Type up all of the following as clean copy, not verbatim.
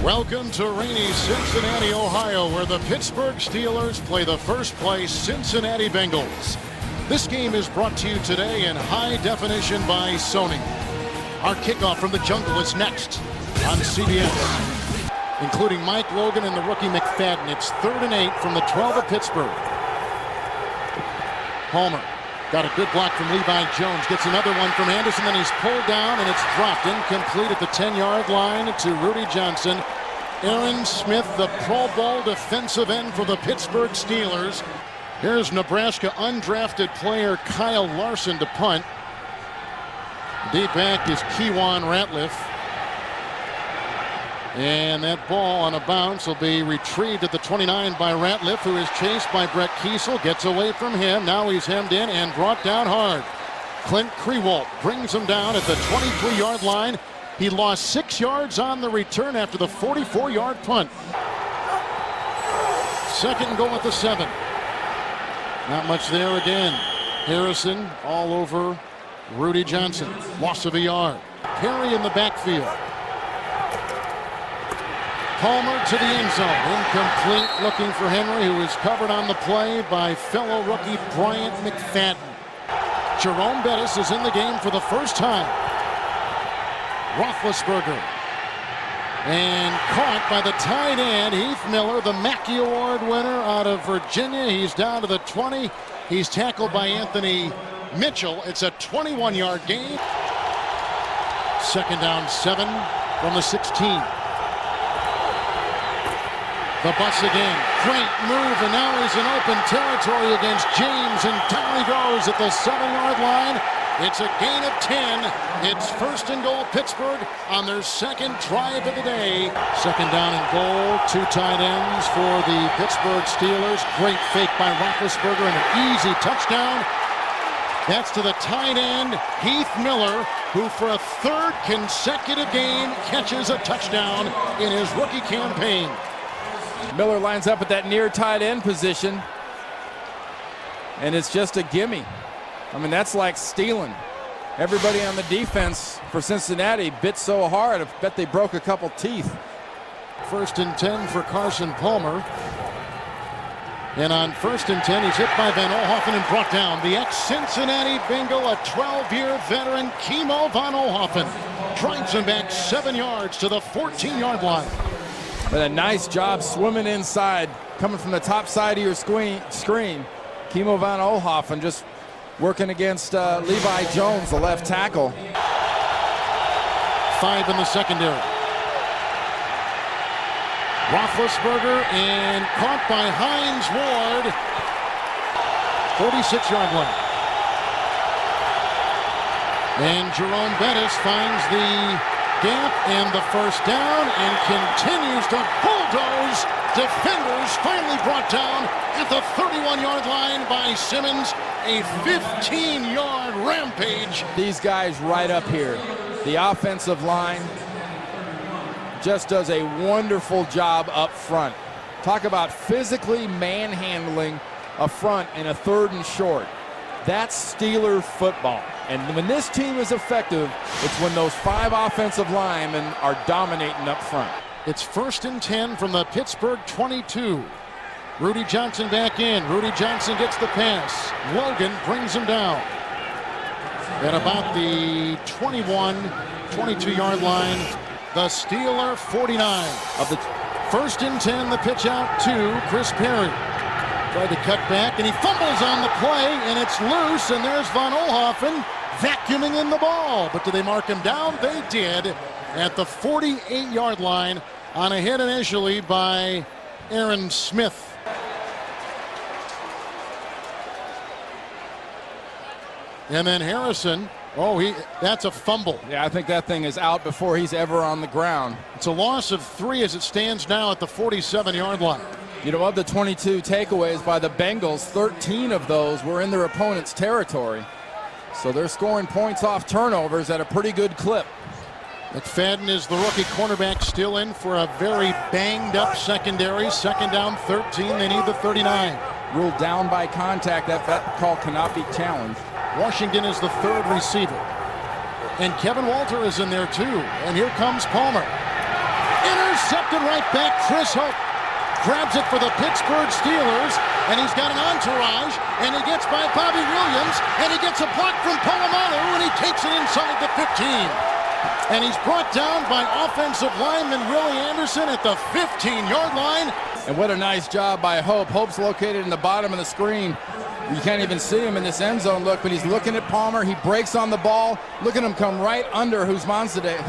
Welcome to rainy Cincinnati, Ohio, where the Pittsburgh Steelers play the first-place Cincinnati Bengals. This game is brought to you today in high definition by Sony. Our kickoff from the jungle is next on CBS, including Mike Logan and the rookie McFadden. It's 3rd and 8 from the 12 of Pittsburgh. Palmer got a good block from Levi Jones. Gets another one from Anderson. Then he's pulled down, and it's dropped incomplete at the 10-yard line to Rudy Johnson. Aaron Smith, the Pro Bowl defensive end for the Pittsburgh Steelers. Here's Nebraska undrafted player Kyle Larson to punt. Deep back is Kewan Ratliff. And that ball on a bounce will be retrieved at the 29 by Ratliff, who is chased by Brett Kiesel. Gets away from him. Now he's hemmed in and brought down hard. Clint Krewalt brings him down at the 23-yard line. He lost 6 yards on the return after the 44-yard punt. 2nd and goal at the 7. Not much there again. Harrison all over Rudy Johnson. Loss of a yard. Perry in the backfield. Palmer to the end zone. Incomplete, looking for Henry, who is covered on the play by fellow rookie Bryant McFadden. Jerome Bettis is in the game for the first time. Roethlisberger. And caught by the tight end, Heath Miller, the Mackey Award winner out of Virginia. He's down to the 20. He's tackled by Anthony Mitchell. It's a 21-yard gain. 2nd down 7 from the 16. The bus again. Great move, and now he's in open territory against James, and down he goes at the 7-yard line. It's a gain of 10. It's 1st and goal Pittsburgh on their 2nd drive of the day. 2nd down and goal. 2 tight ends for the Pittsburgh Steelers. Great fake by Roethlisberger and an easy touchdown. That's to the tight end, Heath Miller, who for a 3rd consecutive game catches a touchdown in his rookie campaign. Miller lines up at that near tight end position, and it's just a gimme. I mean, that's like stealing. Everybody on the defense for Cincinnati bit so hard, I bet they broke a couple teeth. 1st and 10 for Carson Palmer. And on 1st and 10, he's hit by Van Oelhoffen and brought down. The ex-Cincinnati Bengal, a 12-year veteran, Kimo Van Oelhoffen, drives him back 7 yards to the 14-yard line. But a nice job swimming inside, coming from the top side of your screen. Kimo Van Oelhoffen just working against Levi Jones, the left tackle. 5 in the secondary. Roethlisberger and caught by Hines Ward. 46-yard line. And Jerome Bettis finds the gap and the 1st down and continues to bulldoze. Defenders finally brought down at the 31-yard line by Simmons. A 15-yard rampage. These guys right up here, the offensive line just does a wonderful job up front. Talk about physically manhandling a front in a 3rd and short. That's Steeler football. And when this team is effective, it's when those 5 offensive linemen are dominating up front. It's 1st and 10 from the Pittsburgh 22. Rudy Johnson back in. Rudy Johnson gets the pass. Logan brings him down at about the 21, 22-yard line. The Steeler 49. Of the 1st and 10, the pitch out to Chris Perry. Tried to cut back, and he fumbles on the play, and it's loose, and there's Van Oelhoffen vacuuming in the ball. But did they mark him down? They did at the 48-yard line on a hit initially by Aaron Smith. And then Harrison, that's a fumble. Yeah, I think that thing is out before he's ever on the ground. It's a loss of 3 as it stands now at the 47-yard line. You know, of the 22 takeaways by the Bengals, 13 of those were in their opponent's territory. So they're scoring points off turnovers at a pretty good clip. McFadden is the rookie cornerback, still in for a very banged-up secondary. 2nd down, 13. They need the 39. Ruled down by contact. That call cannot be challenged. Washington is the 3rd receiver. And Kevin Walter is in there too. And here comes Palmer. Intercepted right back. Chris Hope grabs it for the Pittsburgh Steelers, and he's got an entourage, and he gets by Bobby Williams, and he gets a block from Polamalu, and he takes it inside the 15. And he's brought down by offensive lineman Willie Anderson at the 15-yard line. And what a nice job by Hope. Hope's located in the bottom of the screen. You can't even see him in this end zone look, but he's looking at Palmer. He breaks on the ball. Look at him come right under Hujmanzadeh,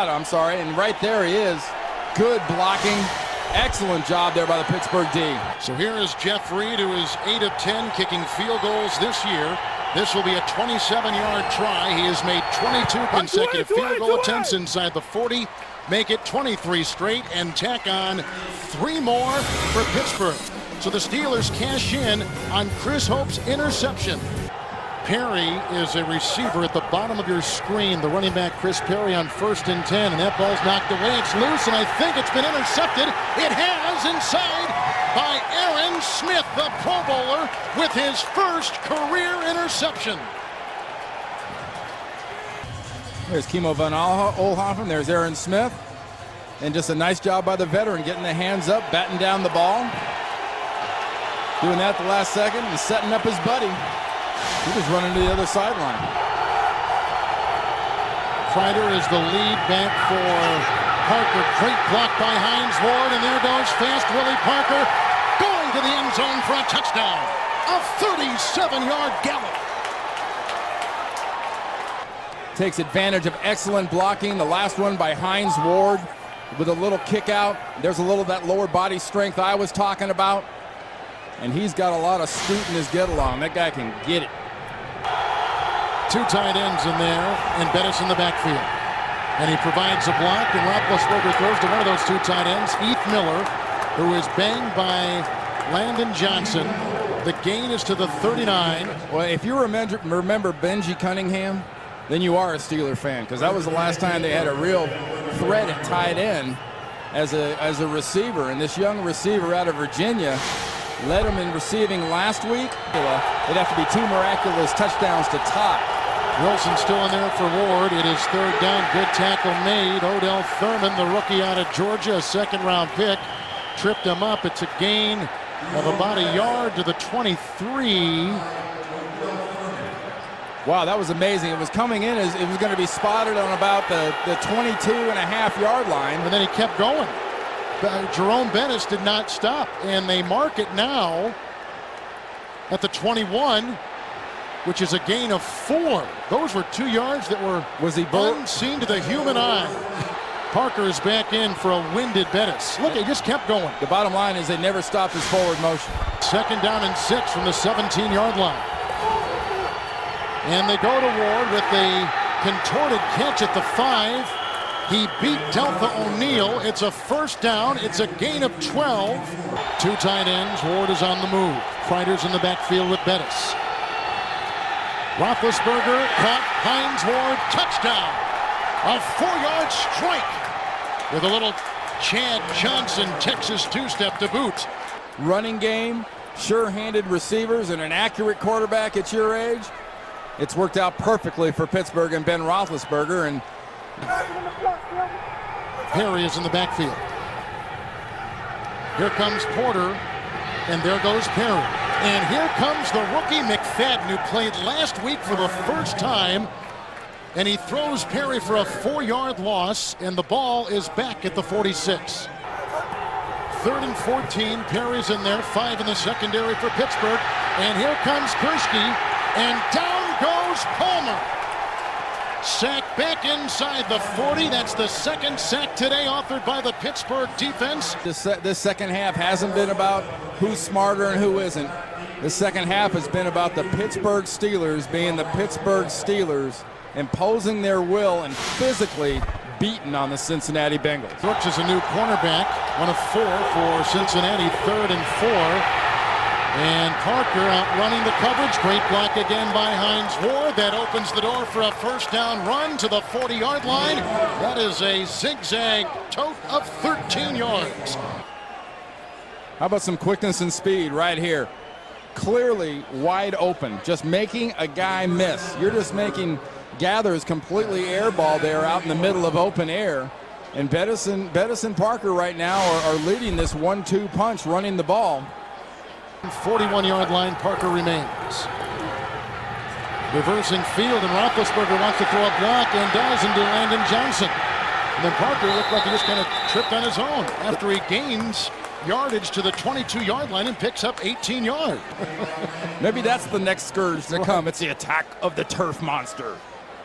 I'm sorry, and right there he is. Good blocking. Excellent job there by the Pittsburgh D. So here is Jeff Reed, who is 8 of 10 kicking field goals this year. This will be a 27-yard try. He has made 22 consecutive field goal attempts inside the 40. Make it 23 straight and tack on 3 more for Pittsburgh. So the Steelers cash in on Chris Hope's interception. Perry is a receiver at the bottom of your screen. The running back Chris Perry on 1st and 10, and that ball's knocked away. It's loose, and I think it's been intercepted. It has, inside by Aaron Smith, the Pro Bowler, with his first career interception. There's Kimo Van Olhoffen. There's Aaron Smith. And just a nice job by the veteran, getting the hands up, batting down the ball. Doing that the last second and setting up his buddy. He was running to the other sideline. Kreider is the lead back for Parker. Great block by Hines Ward, and there goes fast Willie Parker going to the end zone for a touchdown. A 37-yard gallop. Takes advantage of excellent blocking. The last one by Hines Ward with a little kick out. There's a little of that lower body strength I was talking about. And he's got a lot of scoot in his get-along. That guy can get it. 2 tight ends in there, and Bettis in the backfield. And he provides a block, and Roethlisberger throws to one of those 2 tight ends, Heath Miller, who is banged by Landon Johnson. The gain is to the 39. Well, if you remember Benji Cunningham, then you are a Steeler fan, because that was the last time they had a real threat at tight end as a receiver. And this young receiver out of Virginia led him in receiving last week. It'd have to be 2 miraculous touchdowns to tie. Wilson still in there for Ward. It is 3rd down. Good tackle made. Odell Thurman, the rookie out of Georgia, a 2nd-round pick, tripped him up. It's a gain of about a yard to the 23. Wow, that was amazing. It was coming in as it was going to be spotted on about the 22.5-yard line. And then he kept going. Jerome Bettis did not stop, and they mark it now at the 21, which is a gain of 4. Those were 2 yards that were unseen to the human eye. Parker is back in for a winded Bettis. Look, he just kept going. The bottom line is they never stopped his forward motion. 2nd down and 6 from the 17-yard line. And they go to Ward with a contorted catch at the 5. He beat Deltha O'Neal. It's a 1st down. It's a gain of 12. 2 tight ends. Ward is on the move. Kreider's in the backfield with Bettis. Roethlisberger caught. Hines Ward. Touchdown. A 4-yard strike with a little Chad Johnson Texas 2-step to boot. Running game, sure-handed receivers, and an accurate quarterback at your age. It's worked out perfectly for Pittsburgh and Ben Roethlisberger. And Perry is in the backfield. Here comes Porter, and there goes Perry. And here comes the rookie McFadden, who played last week for the first time. And he throws Perry for a 4-yard loss, and the ball is back at the 46. 3rd and 14. Perry's in there. 5 in the secondary for Pittsburgh. And here comes Kurski, and down goes Palmer. Sack back inside the 40. That's the 2nd sack today authored by the Pittsburgh defense. This second half hasn't been about who's smarter and who isn't. The second half has been about the Pittsburgh Steelers being the Pittsburgh Steelers, imposing their will and physically beaten on the Cincinnati Bengals. Brooks is a new cornerback, 1 of 4 for Cincinnati, 3rd and 4. And Parker outrunning the coverage. Great block again by Hines Ward. That opens the door for a 1st down run to the 40-yard line. That is a zigzag tote of 13 yards. How about some quickness and speed right here? Clearly wide open, just making a guy miss. You're just making gathers completely airball there out in the middle of open air. And Bettis and Parker right now are leading this 1-2 punch, running the ball. 41-yard line, Parker remains. Reversing field, and Roethlisberger wants to throw a block and does into Landon Johnson. And then Parker looked like he just kind of tripped on his own after he gains yardage to the 22-yard line and picks up 18 yards. Maybe that's the next scourge to come. It's the attack of the turf monster.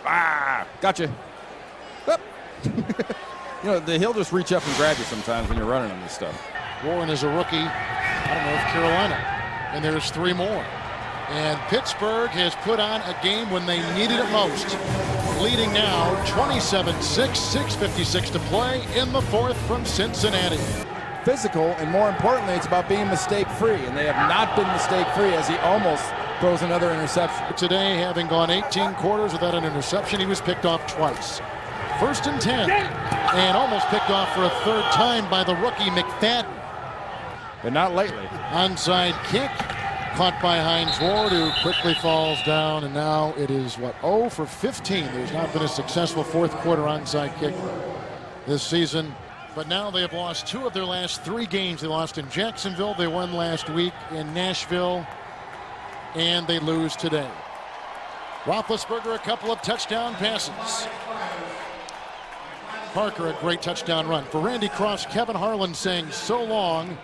Ah, gotcha. You know, he'll just reach up and grab you sometimes when you're running on this stuff. Warren is a rookie out of North Carolina, and there's 3 more. And Pittsburgh has put on a game when they needed it most. Leading now 27-6, 6:56 to play in the 4th from Cincinnati. Physical, and more importantly, it's about being mistake-free, and they have not been mistake-free as he almost throws another interception. Today, having gone 18 quarters without an interception, he was picked off twice. 1st and 10, and almost picked off for a 3rd time by the rookie McFadden. But not lately. Onside kick, caught by Hines Ward, who quickly falls down, and now it is, 0 for 15. There's not been a successful 4th quarter onside kick this season. But now they have lost 2 of their last 3 games. They lost in Jacksonville, they won last week in Nashville, and they lose today. Roethlisberger, a couple of touchdown passes. Parker, a great touchdown run. For Randy Cross, Kevin Harlan saying so long.